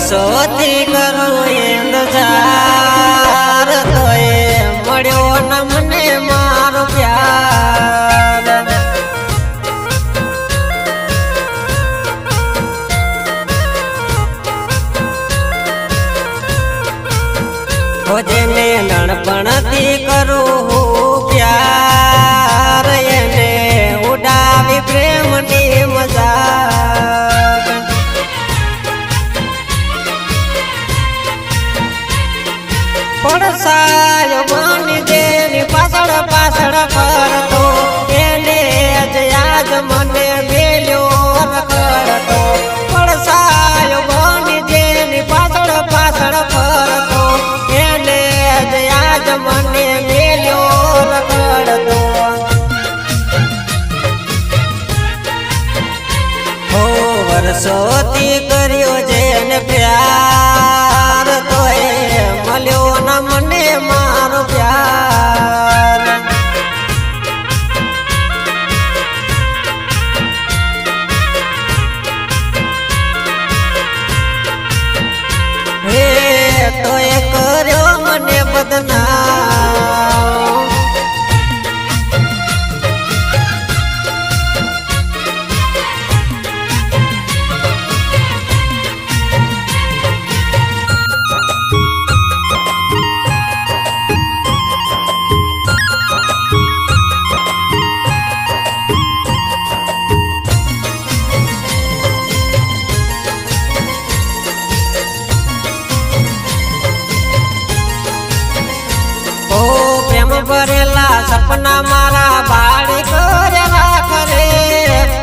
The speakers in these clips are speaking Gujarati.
વર્ષોથી કરું ઇંતજાર તોય મળ્યો ન મને મારો પ્યાર જેને નાનપણથી કરું હું પ્યાર એને ઉડાવી પ્રેમની મજાક પડસાયો બની જેની પાછળ પાછળ ફરતો એને જ યાદ મને મેલ્યો રખડતો પડસાયો બની જેની પાછળ પાછળ ફરતો એને જ યાદ મને મેલ્યો રખડતો હો વર્ષોથી કર્યો જેને પ્યાર તોય મળ્યો ન મને મારો પ્યાર હે તોય કર્યો મને બદનામ ભરેલા સપના મારા બાળી કરેલા કરે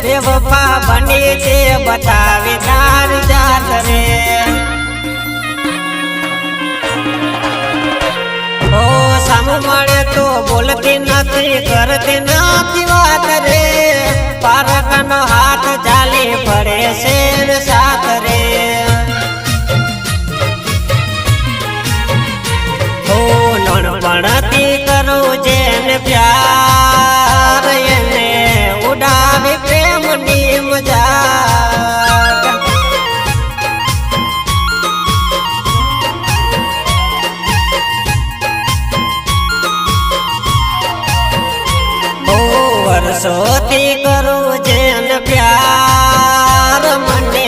બેવફા બની છે બતાવી તારી જાત રે ઓ સામું મળે તો બોલતી નથી કરતી નથી વાત રે પારકાનો હાથ ચાલી પડે છે ને સાથ રે નણપણથી કરું જેને પ્યાર એને ઉડાવી પ્રેમની મજાક બહુ વર્ષોથી કરું જેને પ્યાર મને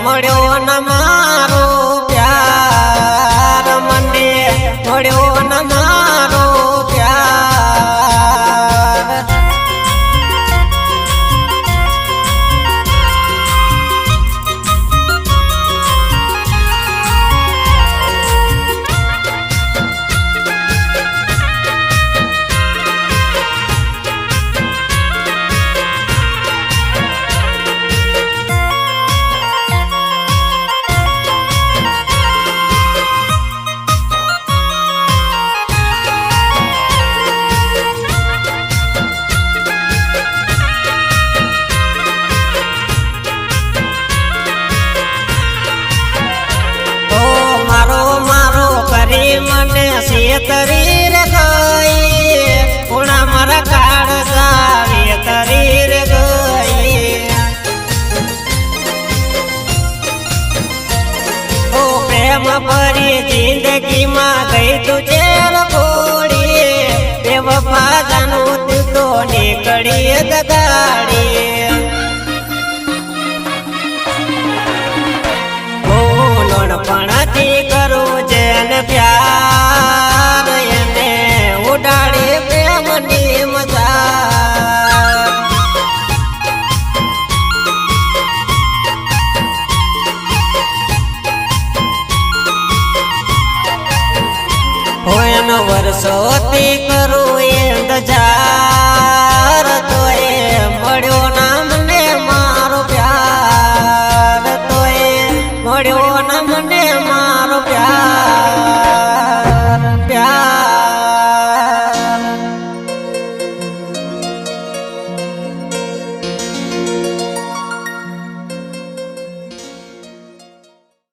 મળ્યો ન મારો પ્યાર મને મળ્યો ન મારો પ્યાર મને શેતરી રે ગઈ પૂણા મારા કાળ જાવી તરી રે ગઈ ઓ પ્રેમ ભરી જિંદગીમાં ગઈ તું ચેર ગોળી બેવફા જાનું તું તો નીકળી દગાડી ઓ નણપણથી કરું જેને પ્યાર એને ઉડાડે પ્રેમની મજાક હોય વર્ષોથી કરું ઇંતજાર તોય મળ્યો ના મને મારો પ્યાર તોય મળ્યો ના મને